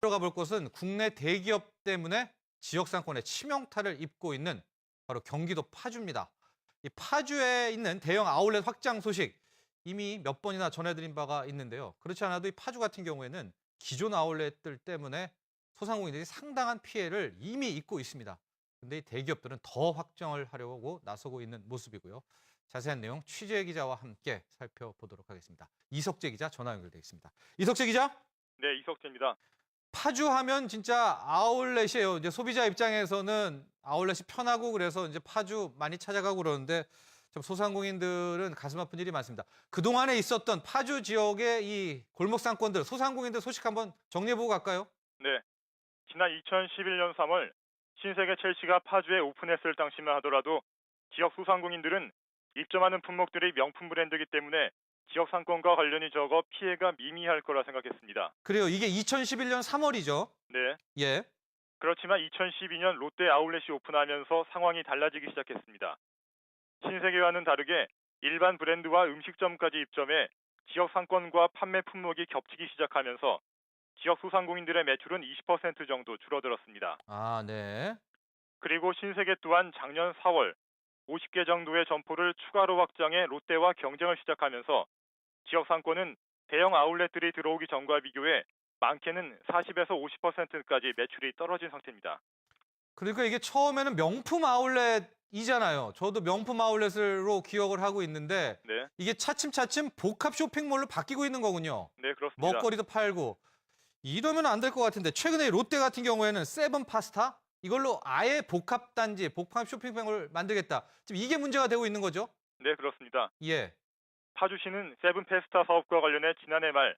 들어가 볼 곳은 국내 대기업 때문에 지역 상권에 치명타를 입고 있는 바로 경기도 파주입니다. 이 파주에 있는 대형 아울렛 확장 소식 이미 몇 번이나 전해드린 바가 있는데요. 그렇지 않아도 이 파주 같은 경우에는 기존 아울렛들 때문에 소상공인들이 상당한 피해를 이미 입고 있습니다. 근데 이 대기업들은 더 확장을 하려고 나서고 있는 모습이고요. 자세한 내용 취재 기자와 함께 살펴보도록 하겠습니다. 이석재 기자 전화 연결돼 있습니다. 이석재 기자. 네, 이석재입니다. 파주 하면 진짜 아울렛이에요. 이제 소비자 입장에서는 아울렛이 편하고 그래서 이제 파주 많이 찾아가고 그러는데 좀 소상공인들은 가슴 아픈 일이 많습니다. 그동안에 있었던 파주 지역의 이 골목 상권들, 소상공인들 소식 한번 정리해보고 갈까요? 네, 지난 2011년 3월 신세계 첼시가 파주에 오픈했을 당시만 하더라도 지역 소상공인들은 입점하는 품목들이 명품 브랜드이기 때문에 지역 상권과 관련이 적어 피해가 미미할 거라 생각했습니다. 그래요. 이게 2011년 3월이죠. 네, 예. 그렇지만 2012년 롯데 아울렛이 오픈하면서 상황이 달라지기 시작했습니다. 신세계와는 다르게 일반 브랜드와 음식점까지 입점해 지역 상권과 판매 품목이 겹치기 시작하면서 지역 소상공인들의 매출은 20% 정도 줄어들었습니다. 아, 네. 그리고 신세계 또한 작년 4월 50개 정도의 점포를 추가로 확장해 롯데와 경쟁을 시작하면서 지역 상권은 대형 아울렛들이 들어오기 전과 비교해 많게는 40에서 50%까지 매출이 떨어진 상태입니다. 그러니까 이게 처음에는 명품 아울렛이잖아요. 저도 명품 아울렛으로 기억을 하고 있는데 네, 이게 차츰차츰 복합 쇼핑몰로 바뀌고 있는 거군요. 네 그렇습니다. 먹거리도 팔고. 이러면 안 될 것 같은데 최근에 롯데 같은 경우에는 세븐 파스타 이걸로 아예 복합 단지, 복합 쇼핑몰을 만들겠다. 지금 이게 문제가 되고 있는 거죠? 네 그렇습니다. 예. 파주시는 세븐페스타 사업과 관련해 지난해 말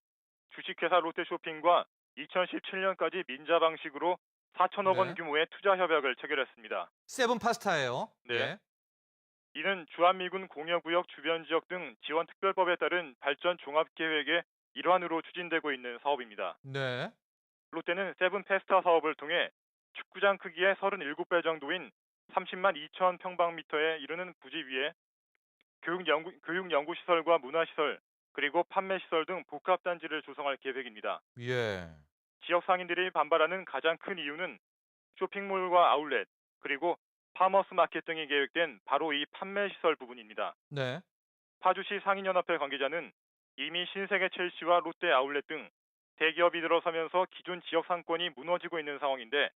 주식회사 롯데쇼핑과 2017년까지 민자 방식으로 4천억 원 네. 규모의 투자 협약을 체결했습니다. 세븐 파스타예요. 네. 예. 이는 주한미군 공여구역 주변 지역 등 지원 특별법에 따른 발전 종합계획의 일환으로 추진되고 있는 사업입니다. 네. 롯데는 세븐페스타 사업을 통해 축구장 크기의 37배 정도인 30만 2천 평방미터에 이르는 부지 위에 교육연구시설과 문화시설, 그리고 판매시설 등 복합단지를 조성할 계획입니다. 예. 지역 상인들이 반발하는 가장 큰 이유는 쇼핑몰과 아울렛, 그리고 파머스 마켓 등이 계획된 바로 이 판매시설 부분입니다. 네. 파주시 상인연합회 관계자는 이미 신세계 첼시와 롯데 아울렛 등 대기업이 들어서면서 기존 지역 상권이 무너지고 있는 상황인데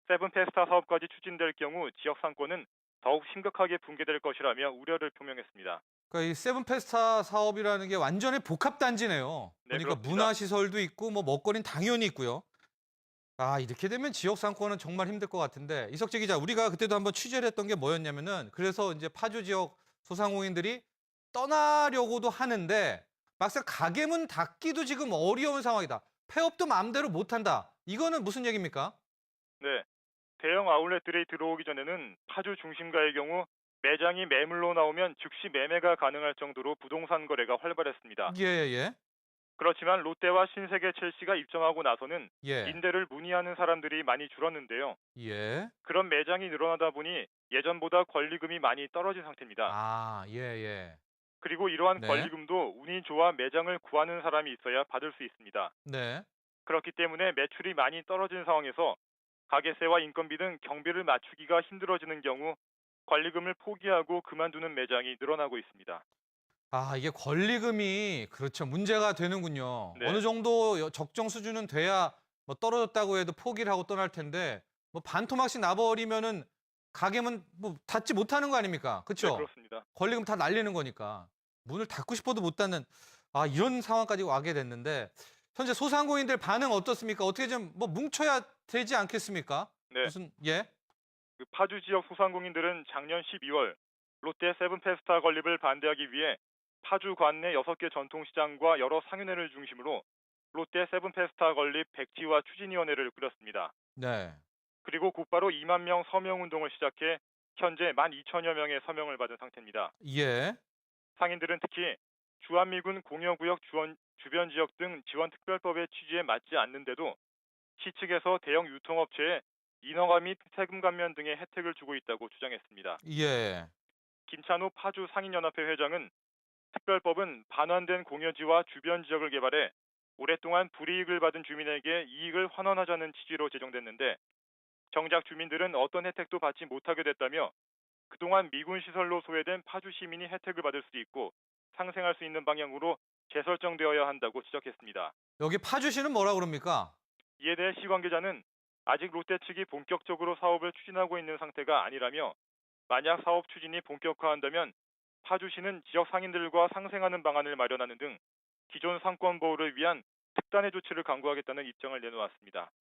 세븐페스타 사업까지 추진될 경우 지역 상권은 더욱 심각하게 붕괴될 것이라며 우려를 표명했습니다. 그러니까 이 세븐 파스타 사업이라는 게 완전히 복합 단지네요. 네, 그러니까 그렇습니다. 문화 시설도 있고 뭐 먹거리는 당연히 있고요. 아, 이렇게 되면 지역 상권은 정말 힘들 것 같은데 이석재 기자, 우리가 그때도 한번 취재를 했던 게 뭐였냐면은 그래서 이제 파주 지역 소상공인들이 떠나려고도 하는데 막상 가게문 닫기도 지금 어려운 상황이다. 폐업도 마음대로 못 한다. 이거는 무슨 얘기입니까? 네, 대형 아울렛들이 들어오기 전에는 파주 중심가의 경우 매장이 매물로 나오면 즉시 매매가 가능할 정도로 부동산 거래가 활발했습니다. 예, 예. 그렇지만 롯데와 신세계 첼시가 입점하고 나서는 예. 임대를 문의하는 사람들이 많이 줄었는데요. 예. 그런 매장이 늘어나다 보니 예전보다 권리금이 많이 떨어진 상태입니다. 아, 예, 예. 그리고 이러한 네. 권리금도 운이 좋아 매장을 구하는 사람이 있어야 받을 수 있습니다. 네. 그렇기 때문에 매출이 많이 떨어진 상황에서 가게세와 인건비 등 경비를 맞추기가 힘들어지는 경우 권리금을 포기하고 그만두는 매장이 늘어나고 있습니다. 아, 이게 권리금이 그렇죠. 문제가 되는군요. 어느 네, 정도 적정 수준은 돼야 뭐 떨어졌다고 해도 포기를 하고 떠날 텐데 뭐 반토막씩 나버리면은 가게면 뭐 닫지 못하는 거 아닙니까? 네 그렇죠? 그렇습니다. 권리금 다 날리는 거니까. 문을 닫고 싶어도 못 닫는 아, 이런 상황까지 와게 됐는데 현재 소상공인들 반응 어떻습니까? 어떻게 좀 뭐 뭉쳐야 되지 않겠습니까? 네, 무슨 예? 그 파주 지역 소상공인들은 작년 12월 롯데 세븐페스타 건립을 반대하기 위해 파주 관내 6개 전통시장과 여러 상인회를 중심으로 롯데 세븐페스타 건립 백지화 추진위원회를 꾸렸습니다. 네. 그리고 곧바로 2만 명 서명 운동을 시작해 현재 12,000여 명의 서명을 받은 상태입니다. 예. 상인들은 특히 주한미군 공여구역 주변 지역 등 지원특별법의 취지에 맞지 않는데도 시 측에서 대형 유통업체에 인허가 및 세금 감면 등의 혜택을 주고 있다고 주장했습니다. 예. 김찬호 파주 상인연합회 회장은 특별법은 반환된 공여지와 주변 지역을 개발해 오랫동안 불이익을 받은 주민에게 이익을 환원하자는 취지로 제정됐는데 정작 주민들은 어떤 혜택도 받지 못하게 됐다며 그동안 미군 시설로 소외된 파주 시민이 혜택을 받을 수 있고 상생할 수 있는 방향으로 재설정되어야 한다고 지적했습니다. 여기 파주시는 뭐라 그럽니까? 이에 대해 시 관계자는 아직 롯데 측이 본격적으로 사업을 추진하고 있는 상태가 아니라며 만약 사업 추진이 본격화한다면 파주시는 지역 상인들과 상생하는 방안을 마련하는 등 기존 상권 보호를 위한 특단의 조치를 강구하겠다는 입장을 내놓았습니다.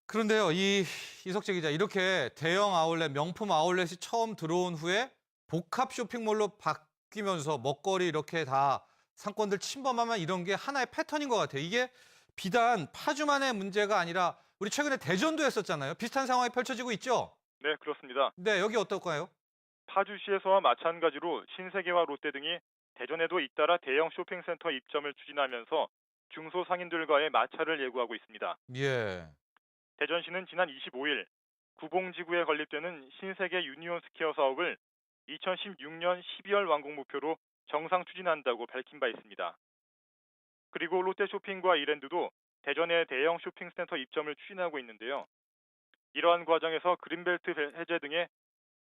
그런데요, 이석재 기자, 이렇게 대형 아울렛, 명품 아울렛이 처음 들어온 후에 복합 쇼핑몰로 바뀌면서 먹거리 이렇게 다 상권들 침범하면 이런 게 하나의 패턴인 것 같아요. 이게 비단 파주만의 문제가 아니라 우리 최근에 대전도 했었잖아요. 비슷한 상황이 펼쳐지고 있죠? 네, 그렇습니다. 네, 여기 어떨까요? 파주시에서와 마찬가지로 신세계와 롯데 등이 대전에도 잇따라 대형 쇼핑센터 입점을 추진하면서 중소상인들과의 마찰을 예고하고 있습니다. 예. 대전시는 지난 25일 구봉지구에 건립되는 신세계 유니온 스퀘어 사업을 2016년 12월 완공 목표로 정상 추진한다고 밝힌 바 있습니다. 그리고 롯데쇼핑과 이랜드도 대전의 대형 쇼핑센터 입점을 추진하고 있는데요. 이러한 과정에서 그린벨트 해제 등의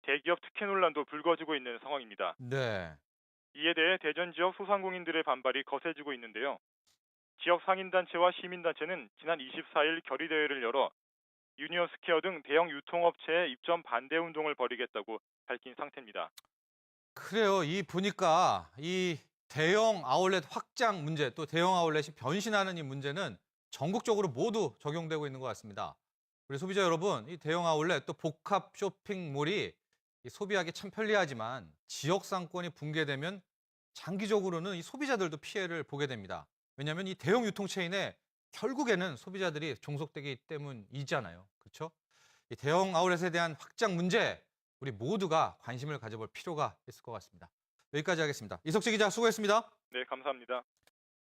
대기업 특혜 논란도 불거지고 있는 상황입니다. 네. 이에 대해 대전 지역 소상공인들의 반발이 거세지고 있는데요. 지역 상인단체와 시민단체는 지난 24일 결의대회를 열어 유니온 스퀘어 등 대형 유통업체의 입점 반대 운동을 벌이겠다고 밝힌 상태입니다. 그래요. 보니까 이 대형 아울렛 확장 문제, 또 대형 아울렛이 변신하는 이 문제는 전국적으로 모두 적용되고 있는 것 같습니다. 우리 소비자 여러분, 이 대형 아울렛 또 복합 쇼핑몰이 이 소비하기 참 편리하지만 지역 상권이 붕괴되면 장기적으로는 이 소비자들도 피해를 보게 됩니다. 왜냐하면 이 대형 유통체인에 결국에는 소비자들이 종속되기 때문이잖아요. 그렇죠? 이 대형 아울렛에 대한 확장 문제, 우리 모두가 관심을 가져볼 필요가 있을 것 같습니다. 여기까지 하겠습니다. 이석재 기자 수고했습니다. 네, 감사합니다.